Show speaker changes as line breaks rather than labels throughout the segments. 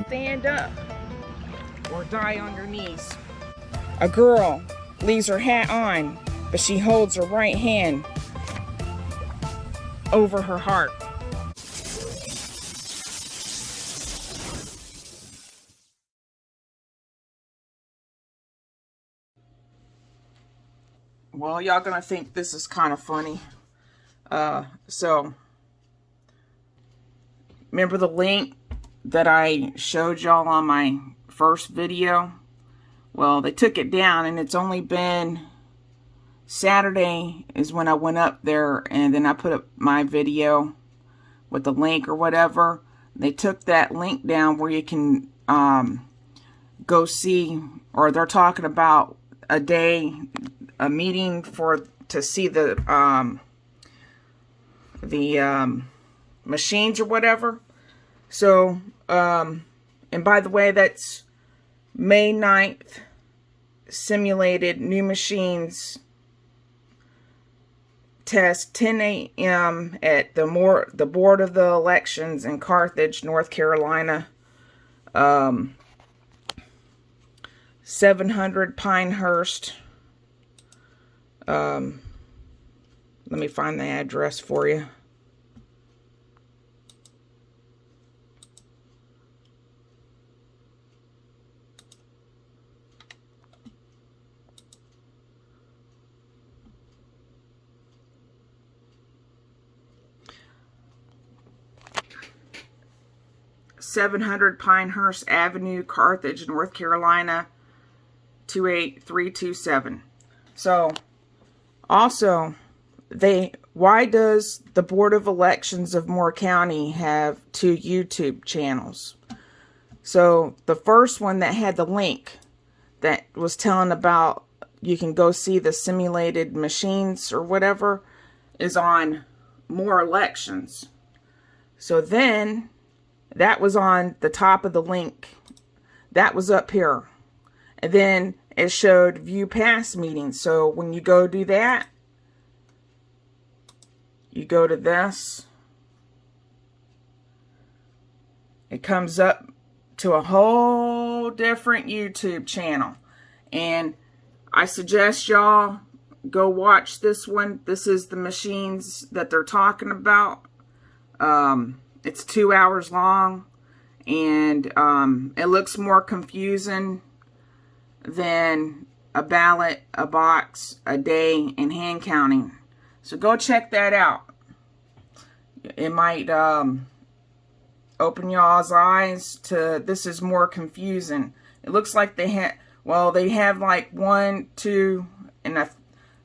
Stand up or die on your knees. A girl leaves her hat on, but she holds her right hand over her heart. Well, y'all gonna think this is kind of funny. So remember the link that I showed y'all on my first video? Well, they took it down, and it's only been Saturday is when I went up there, and then I put up my video with the link or whatever. They took that link down where you can go see, or they're talking about a meeting to see the machines or whatever. So, and by the way, that's May 9th, simulated new machines test, 10 a.m. at the Board of the Elections in Carthage, North Carolina. 700 Pinehurst. Let me find the address for you. "700 Pinehurst Avenue, Carthage, North Carolina, 28327. So, also, why does the Board of Elections of Moore County have 2 YouTube channels? So, the first one that had the link that was telling about you can go see the simulated machines or whatever is on More Elections. So then, that was on the top of the link. That was up here. And then it showed view past meetings. So when you go do that, you go to this. It comes up to a whole different YouTube channel. And I suggest y'all go watch this one. This is the machines that they're talking about. It's 2 hours long, and it looks more confusing than a ballot, a box, a day, and hand counting. So go check that out. It might open y'all's eyes to this is more confusing. It looks like they have like 1, 2, and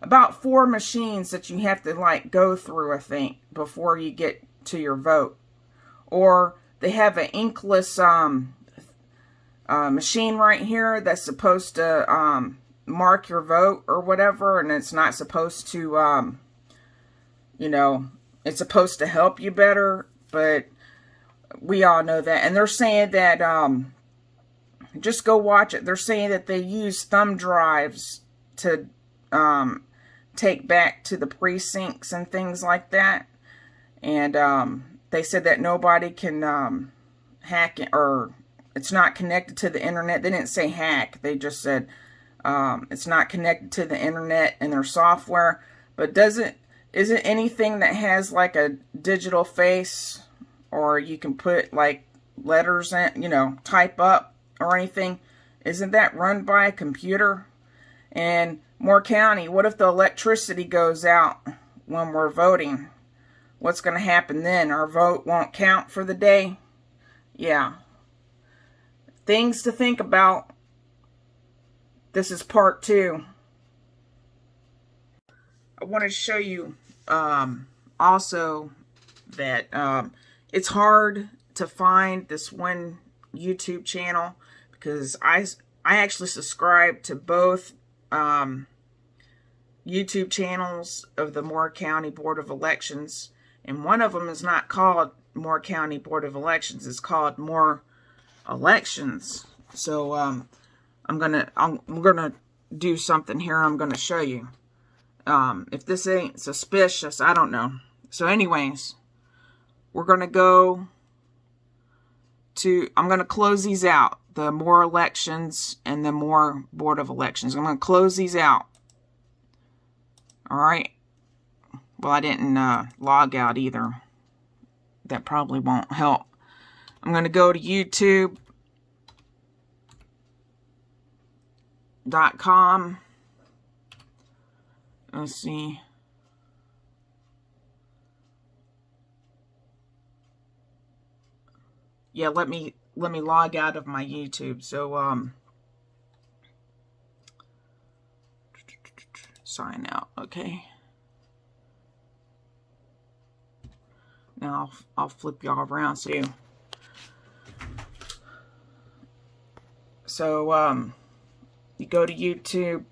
about 4 machines that you have to like go through, I think, before you get to your vote. Or they have an inkless machine right here that's supposed to mark your vote or whatever, and it's not supposed to, it's supposed to help you better, but we all know that. And they're saying that, just go watch it. They're saying that they use thumb drives to take back to the precincts and things like that. And they said that nobody can hack it, or it's not connected to the internet. They didn't say hack. They just said it's not connected to the internet and their software. But isn't anything that has like a digital face, or you can put like letters in, type up or anything, isn't that run by a computer? And Moore County, what if the electricity goes out when we're voting? What's going to happen then? Our vote won't count for the day? Yeah. Things to think about. This is part 2. I want to show you also that it's hard to find this one YouTube channel, because I actually subscribe to both YouTube channels of the Moore County Board of Elections. And one of them is not called Moore County Board of Elections. It's called Moore Elections. So I'm gonna do something here. I'm gonna show you. If this ain't suspicious, I don't know. So anyways, we're gonna go I'm going to close these out. The more elections and the more Board of Elections. I'm going to close these out. All right. Well, I didn't log out either. That probably won't help. I'm going to go to YouTube.com. Let's see. Yeah, let me log out of my YouTube. So sign out. Okay. Now I'll flip y'all around too. So you go to YouTube,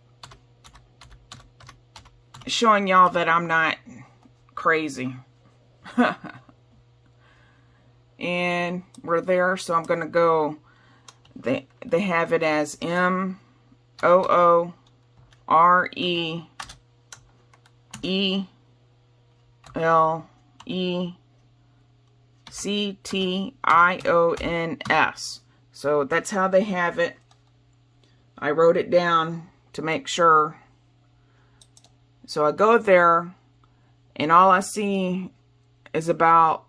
showing y'all that I'm not crazy. And we're there, so I'm gonna go. They have it as MORELECTIONS. So that's how they have it. I wrote it down to make sure. So I go there, and all I see is about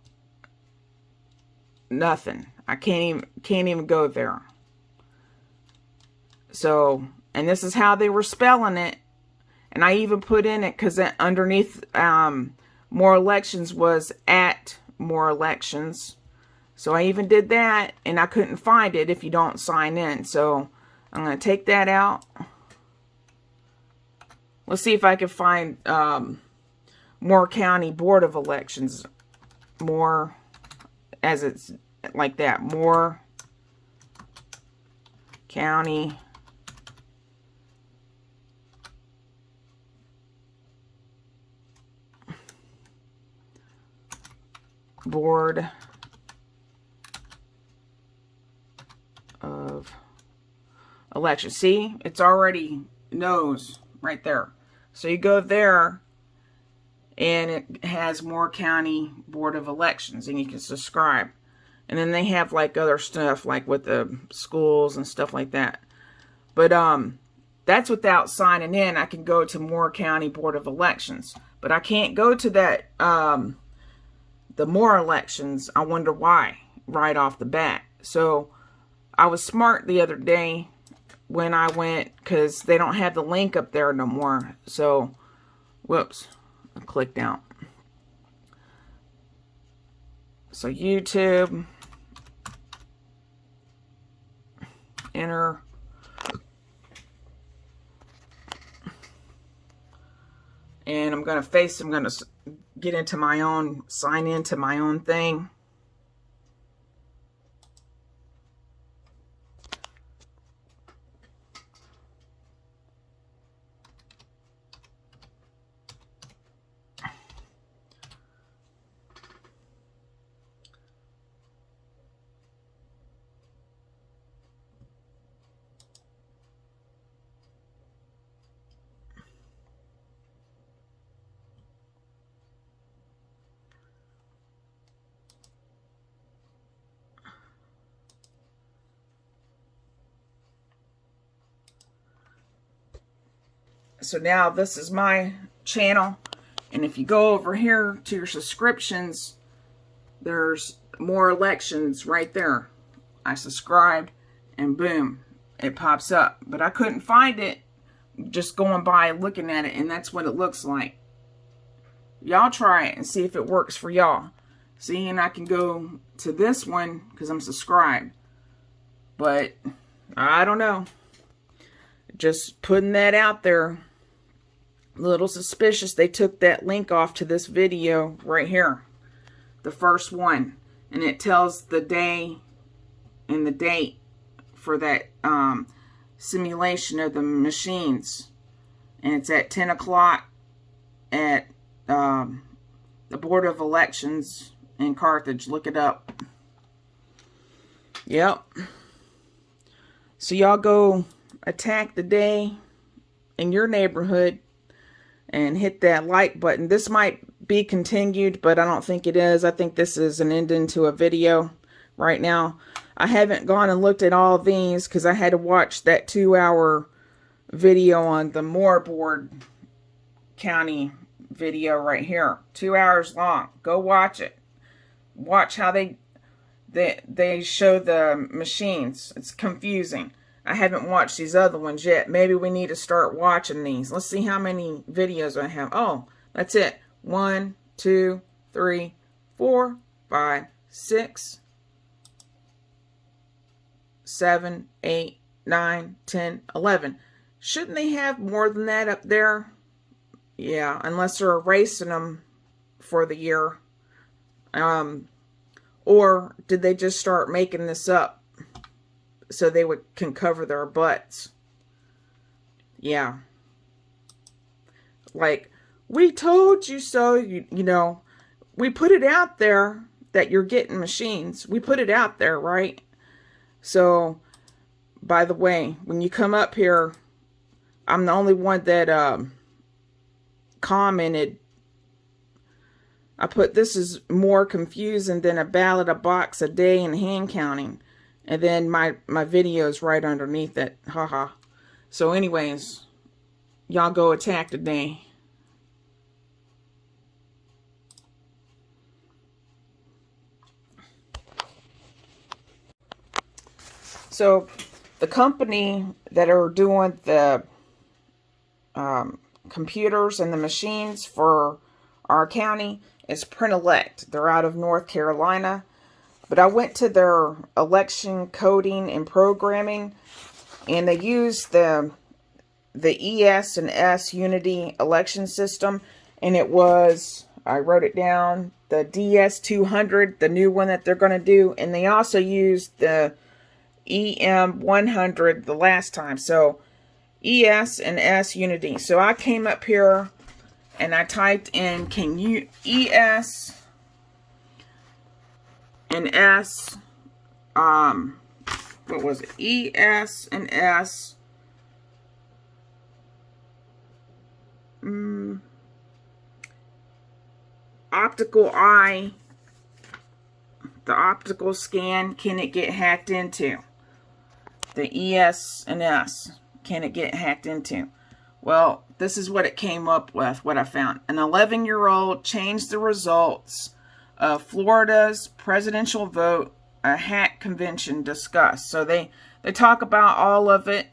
nothing. I can't even go there. So, and this is how they were spelling it. And I even put in it because underneath more elections was at more elections. So I even did that, and I couldn't find it if you don't sign in. So I'm going to take that out. Let's see if I can find Moore County Board of Elections. More, as it's like that. Moore County Board of Elections. See, it's already knows right there. So you go there, and it has Moore County Board of Elections, and you can subscribe. And then they have like other stuff, like with the schools and stuff like that. But that's without signing in. I can go to Moore County Board of Elections, but I can't go to that the more elections. I wonder why right off the bat. So I was smart the other day when I went, because they don't have the link up there no more. So, whoops, I clicked out. So YouTube, enter, and I'm going to get into my own, sign into my own thing. So now this is my channel, and if you go over here to your subscriptions, there's more elections right there. I subscribed, and boom, it pops up. But I couldn't find it just going by looking at it, and that's what it looks like. Y'all try it and see if it works for y'all. See, and I can go to this one because I'm subscribed. But I don't know. Just putting that out there. A little suspicious they took that link off to this video right here. The first one. And it tells the day and the date for that simulation of the machines. And it's at 10 o'clock at the Board of Elections in Carthage. Look it up. Yep. So y'all go attack the day in your neighborhood and hit that like button. This might be continued, but I don't think it is. I think this is an ending to a video right now. I haven't gone and looked at all these because I had to watch that 2-hour video on the Moorboard County video right here. 2 hours long. Go watch it. Watch how they show the machines. It's confusing. I haven't watched these other ones yet. Maybe we need to start watching these. Let's see how many videos I have. Oh, that's it. 1, 2, 3, 4, 5, 6, 7, 8, 9, 10, 11. Shouldn't they have more than that up there? Yeah, unless they're erasing them for the year. Or did they just start making this up so they can cover their butts? Yeah. Like, we told you so, you know. We put it out there that you're getting machines. We put it out there, right? So, by the way, when you come up here, I'm the only one that commented. I put, this is more confusing than a ballot a box a day in hand counting. And then my video's right underneath it. Haha. So anyways, y'all go attack today. So the company that are doing the computers and the machines for our county is Print-Elect. They're out of North Carolina. But I went to their election coding and programming, and they use the ES and S Unity election system, and it was, I wrote it down, the DS200, the new one that they're going to do, and they also used the EM100 the last time. So ES and S Unity. So I came up here and I typed in, can you ES and S, what was it? ES and S, optical eye, the optical scan, can it get hacked into? The ES and S, can it get hacked into? Well, this is what it came up with, what I found. An 11-year-old changed the results of Florida's presidential vote, a hack convention discussed. So they talk about all of it,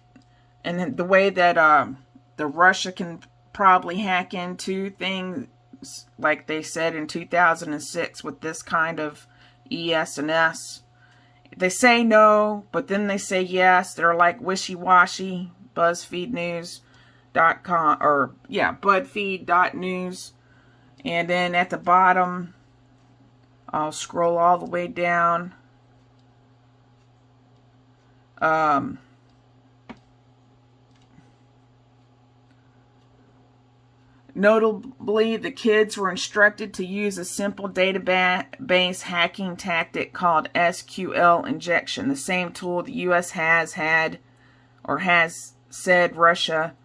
and then the way that the Russia can probably hack into things, like they said in 2006 with this kind of ES and S. They say no, but then they say yes. They're like wishy-washy. BuzzFeedNews.com, or yeah, BuzzFeed.news. And then at the bottom, I'll scroll all the way down. Notably, the kids were instructed to use a simple database hacking tactic called SQL injection, the same tool the U.S. has said Russia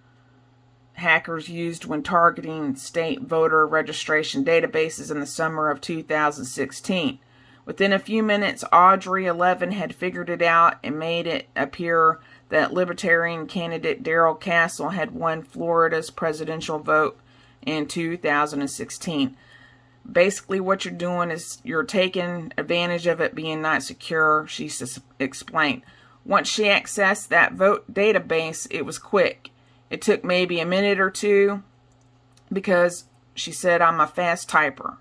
hackers used when targeting state voter registration databases in the summer of 2016. Within a few minutes, Audrey 11 had figured it out and made it appear that Libertarian candidate Darrell Castle had won Florida's presidential vote in 2016. Basically, what you're doing is you're taking advantage of it being not secure, she explained. Once she accessed that vote database, it was quick. It took maybe a minute or two because she said, I'm a fast typer.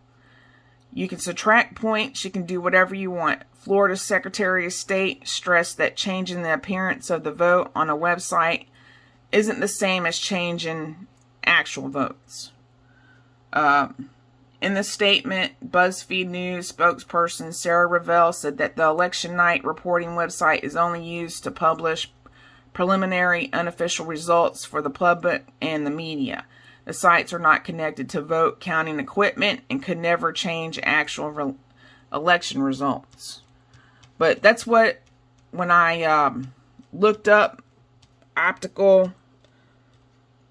You can subtract points. You can do whatever you want. Florida's Secretary of State stressed that changing the appearance of the vote on a website isn't the same as changing actual votes. In the statement, BuzzFeed News spokesperson Sarah Ravel said that the election night reporting website is only used to publish preliminary unofficial results for the public and the media. The sites are not connected to vote counting equipment and could never change actual election results. But that's what, when I looked up optical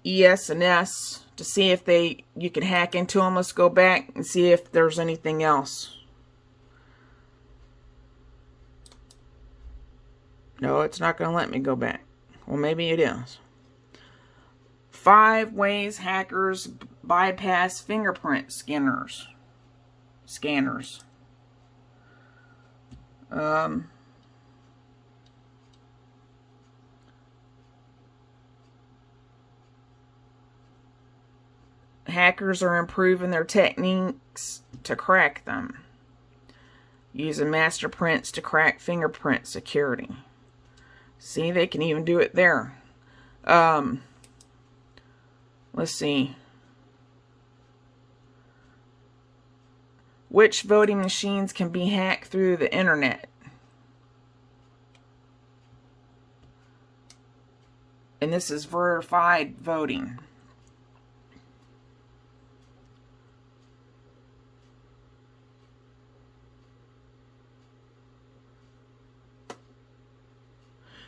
ES and S to see if you can hack into them. Let's go back and see if there's anything else. No, it's not going to let me go back. Well, maybe it is. 5 ways hackers bypass fingerprint scanners. Hackers are improving their techniques to crack them, using master prints to crack fingerprint security. See, they can even do it there. Let's see. Which voting machines can be hacked through the internet? And this is verified voting.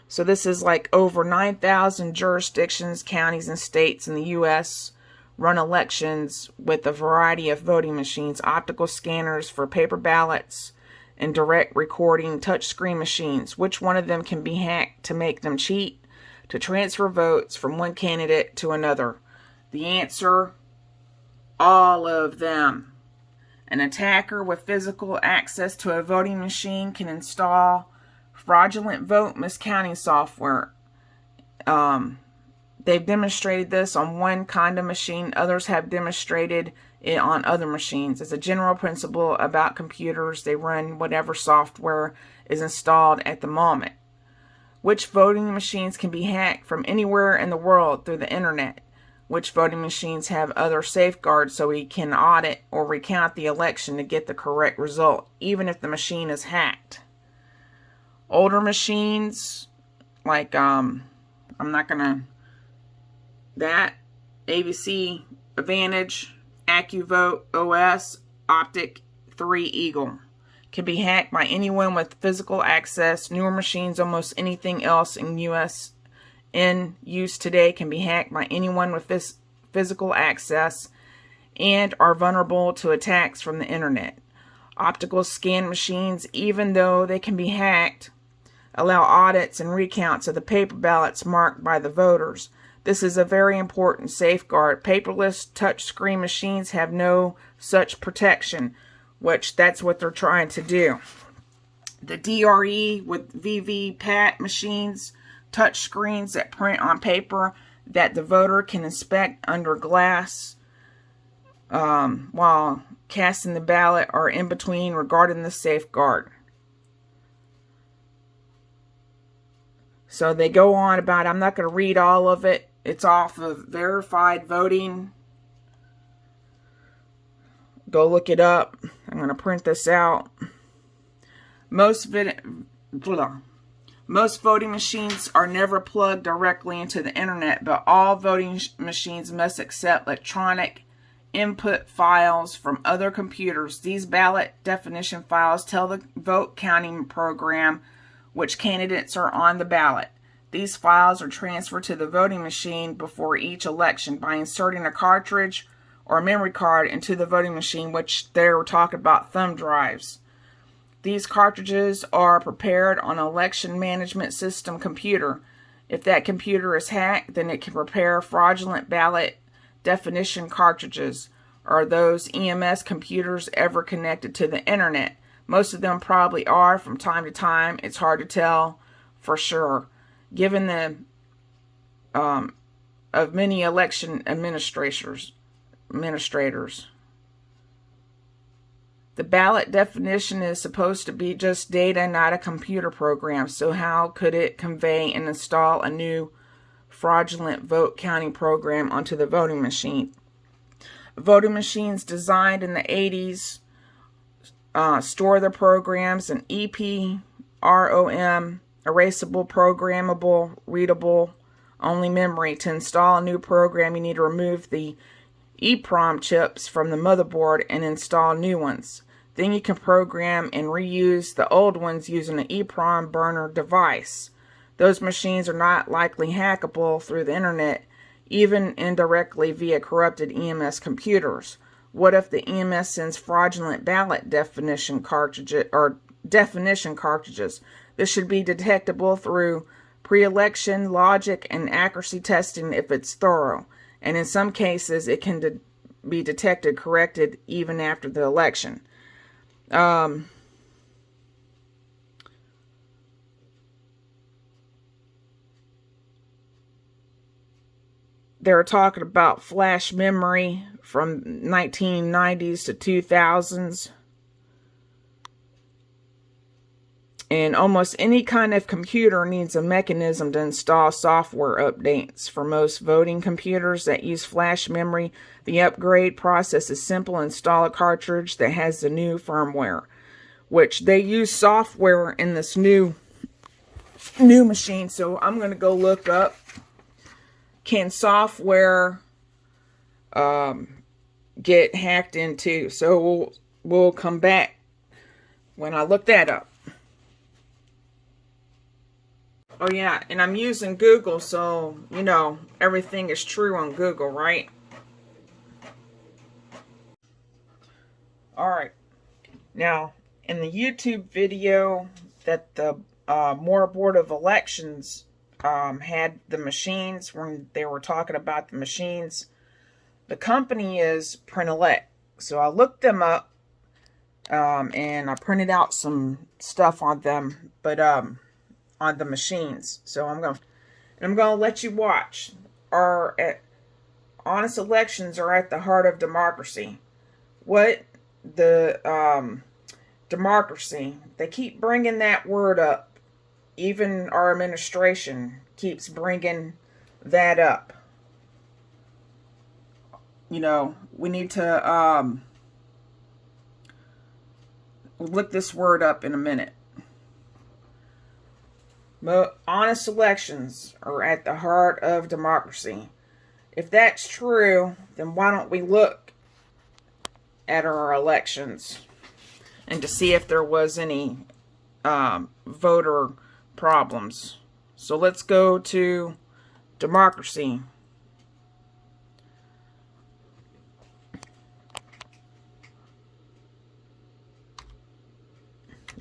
So this is like over 9,000 jurisdictions, counties, and states in the U.S. run elections with a variety of voting machines, optical scanners for paper ballots, and direct recording touchscreen machines. Which one of them can be hacked to make them cheat, to transfer votes from one candidate to another? The answer, all of them. An attacker with physical access to a voting machine can install fraudulent vote miscounting software. They've demonstrated this on one kind of machine. Others have demonstrated it on other machines. As a general principle about computers, they run whatever software is installed at the moment. Which voting machines can be hacked from anywhere in the world through the internet? Which voting machines have other safeguards so we can audit or recount the election to get the correct result, even if the machine is hacked? Older machines, like, I'm not gonna, that, ABC Advantage, AccuVote OS, Optic 3 Eagle, can be hacked by anyone with physical access. Newer machines, almost anything else in use today, can be hacked by anyone with this physical access and are vulnerable to attacks from the internet. Optical scan machines, even though they can be hacked, allow audits and recounts of the paper ballots marked by the voters. This is a very important safeguard. Paperless touchscreen machines have no such protection, which that's what they're trying to do. The DRE with VVPAT machines, touchscreens that print on paper that the voter can inspect under glass while casting the ballot, are in between regarding the safeguard. So they go on about, I'm not going to read all of it. It's off of verified voting. Go look it up. I'm going to print this out. Most voting machines are never plugged directly into the internet, but all voting machines must accept electronic input files from other computers. These ballot definition files tell the vote counting program which candidates are on the ballot. These files are transferred to the voting machine before each election by inserting a cartridge or a memory card into the voting machine, which they were talking about thumb drives. These cartridges are prepared on an election management system computer. If that computer is hacked, then it can prepare fraudulent ballot definition cartridges. Are those EMS computers ever connected to the internet? Most of them probably are from time to time. It's hard to tell for sure, given the of many election administrators. The ballot definition is supposed to be just data, not a computer program. So how could it convey and install a new fraudulent vote counting program onto the voting machine? Voting machines designed in the 80s store their programs in EPROM, erasable, programmable, readable, only memory. To install a new program, you need to remove the EPROM chips from the motherboard and install new ones. Then you can program and reuse the old ones using an EPROM burner device. Those machines are not likely hackable through the internet, even indirectly via corrupted EMS computers. What if the EMS sends fraudulent ballot definition cartridges? Those This should be detectable through pre-election logic and accuracy testing if it's thorough. And in some cases, it can be detected corrected even after the election. They're talking about flash memory from 1990s to 2000s. And almost any kind of computer needs a mechanism to install software updates. For most voting computers that use flash memory, the upgrade process is simple. Install a cartridge that has the new firmware, which they use software in this new machine. So I'm going to go look up, can software get hacked into? So we'll come back when I look that up. Oh yeah, and I'm using Google, so, you know, everything is true on Google, right? Alright, now, in the YouTube video that the Moore Board of Elections had the machines, when they were talking about the machines, the company is Pinehurst. So I looked them up, and I printed out some stuff on them, but, on the machines. So I'm gonna let you watch. Honest elections are at the heart of democracy. What the democracy? They keep bringing that word up. Even our administration keeps bringing that up. You know, we need to look this word up in a minute. Honest elections are at the heart of democracy. If that's true, then why don't we look at our elections and to see if there was any voter problems. So let's go to democracy.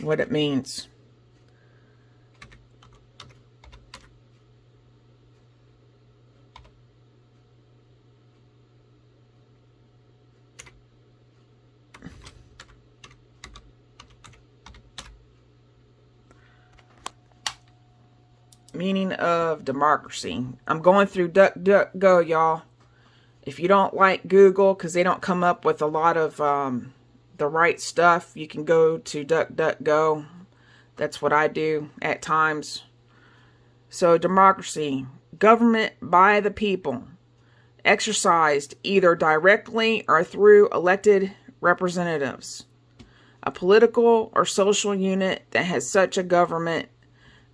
What it means. Meaning of democracy. I'm going through DuckDuckGo, y'all. If you don't like Google, because they don't come up with a lot of the right stuff, you can go to DuckDuckGo. That's what I do at times. So, democracy. Government by the people. Exercised either directly or through elected representatives. A political or social unit that has such a government,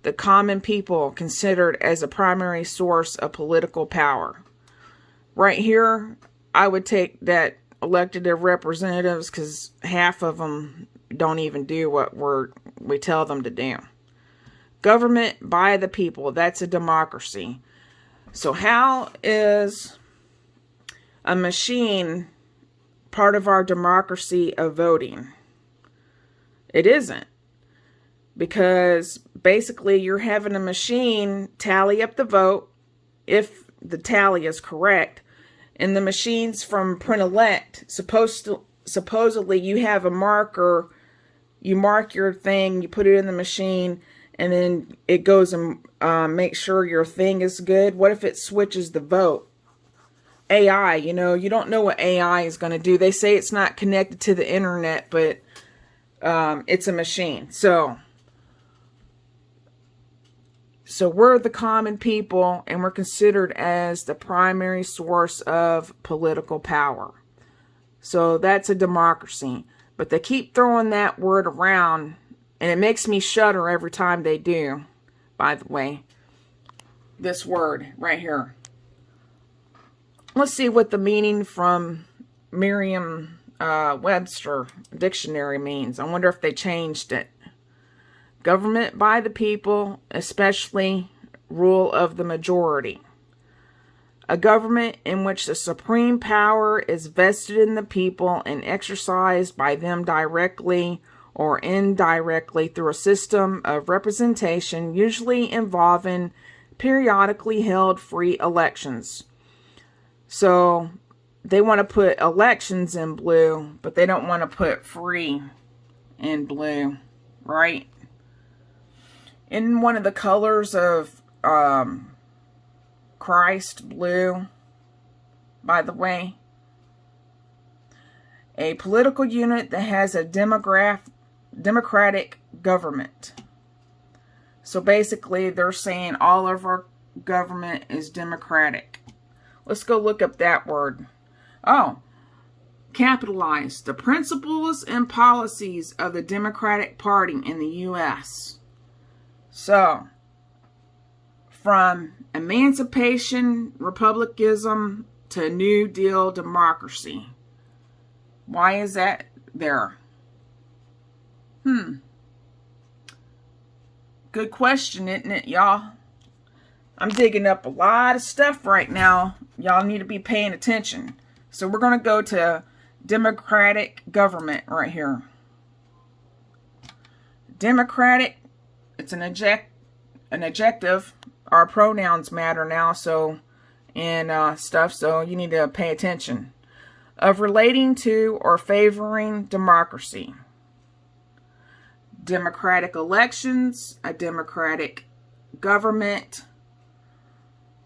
the common people considered as a primary source of political power. Right here, I would take that elected representatives, because half of them don't even do what we tell them to do. Government by the people, that's a democracy. So how is a machine part of our democracy of voting? It isn't. Because basically you're having a machine tally up the vote, if the tally is correct. And the machines from Print-Elect, supposedly you have a marker, you mark your thing, you put it in the machine, and then it goes and makes sure your thing is good. What if it switches the vote? AI, you know, you don't know what AI is going to do. They say it's not connected to the internet, but it's a machine. So we're the common people, and we're considered as the primary source of political power. So that's a democracy. But they keep throwing that word around, and it makes me shudder every time they do, by the way. This word right here. Let's see what the meaning from Merriam-Webster dictionary means. I wonder if they changed it. Government by the people, especially rule of the majority. A government in which the supreme power is vested in the people and exercised by them directly or indirectly through a system of representation, usually involving periodically held free elections. So they want to put elections in blue, but they don't want to put free in blue, right? In one of the colors of Christ, blue, by the way, a political unit that has a democratic government. So basically, they're saying all of our government is democratic. Let's go look up that word. Oh, capitalize. The principles and policies of the Democratic Party in the U.S. So, from emancipation, republicanism, to New Deal democracy. Why is that there? Good question, isn't it, y'all? I'm digging up a lot of stuff right now. Y'all need to be paying attention. So we're going to go to democratic government right here. Democratic, it's an adjective. Our pronouns matter now, so, and stuff, so you need to pay attention. Of relating to or favoring democracy. Democratic elections, a democratic government,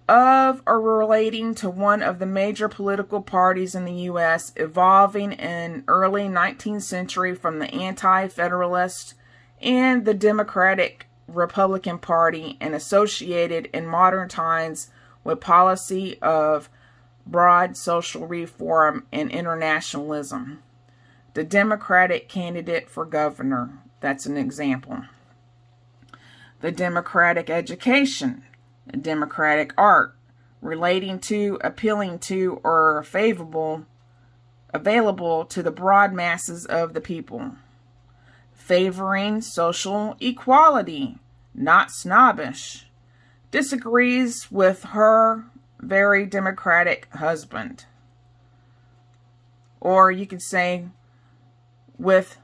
of or relating to one of the major political parties in the U.S. evolving in early 19th century from the anti-federalist and the Democratic Republican Party, and associated in modern times with policy of broad social reform and internationalism. The Democratic candidate for governor. That's an example. The democratic education, a democratic art, relating to, appealing to, or available to the broad masses of the people. Favoring social equality, not snobbish. Disagrees with her very democratic husband. Or you could say with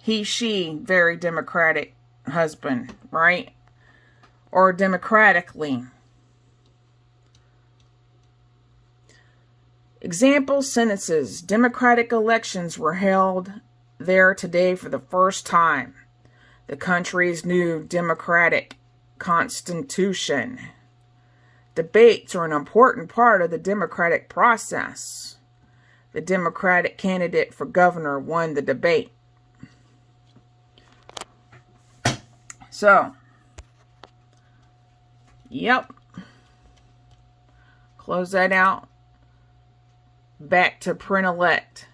he, she, very democratic husband, right? Or democratically. Example sentences. Democratic elections were held there today for the first time. The country's new democratic constitution. Debates are an important part of the democratic process. The Democratic candidate for governor won the debate. So, yep. Close that out. Back to print elect.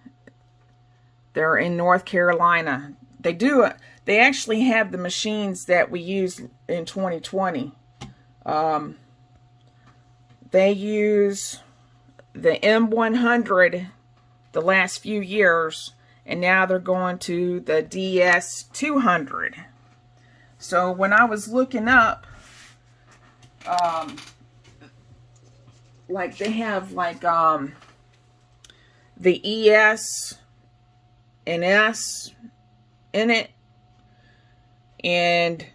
They're in North Carolina. They actually have the machines that we used in 2020. They use the M100 the last few years, and now they're going to the DS200. So when I was looking up, like they have like the ES and S in it, and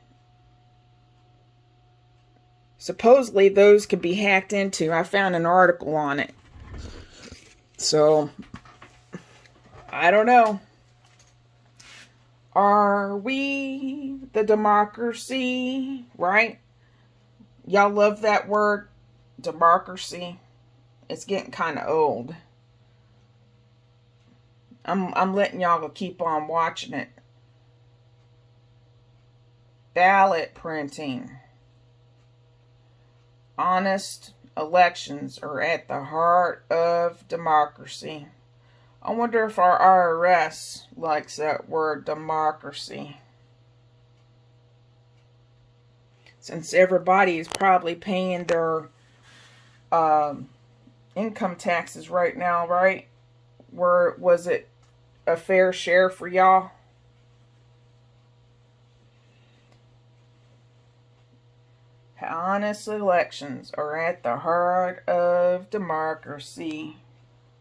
supposedly those could be hacked into. I found an article on it. So, I don't know. Are we the democracy, right? Y'all love that word, democracy. It's getting kind of old. I'm letting y'all keep on watching it. Ballot printing. Honest elections are at the heart of democracy. I wonder if our IRS likes that word, democracy. Since everybody is probably paying their income taxes right now, right? Was it a fair share for y'all? Honest elections are at the heart of democracy,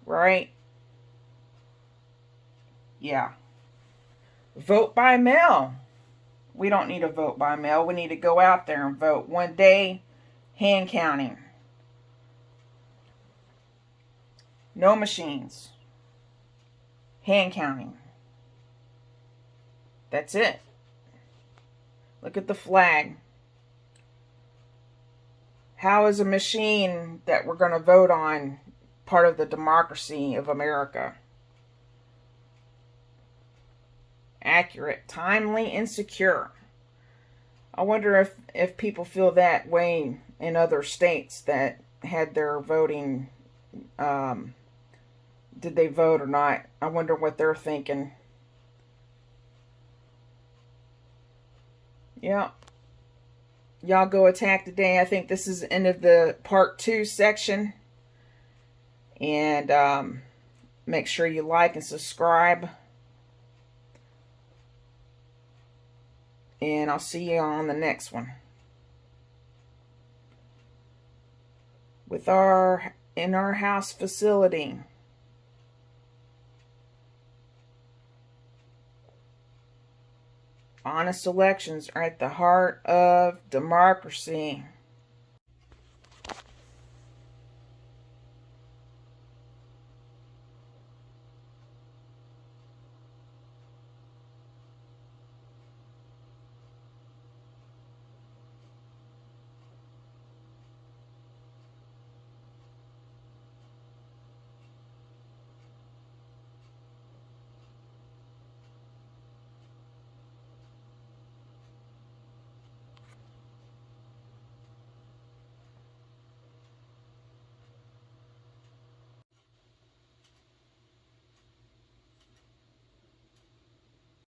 right? Yeah. Vote by mail. We don't need a vote by mail. We need to go out there and vote. 1 day hand counting. No machines. Hand counting. That's it. Look at the flag. How is a machine that we're going to vote on part of the democracy of America? Accurate, timely, and secure. I wonder if people feel that way in other states that had their voting, did they vote or not? I wonder what they're thinking. Yeah. Y'all go attack today. I think this is the end of the part 2 section. And make sure you like and subscribe. And I'll see you on the next one. In our house facility. Honest elections are at the heart of democracy.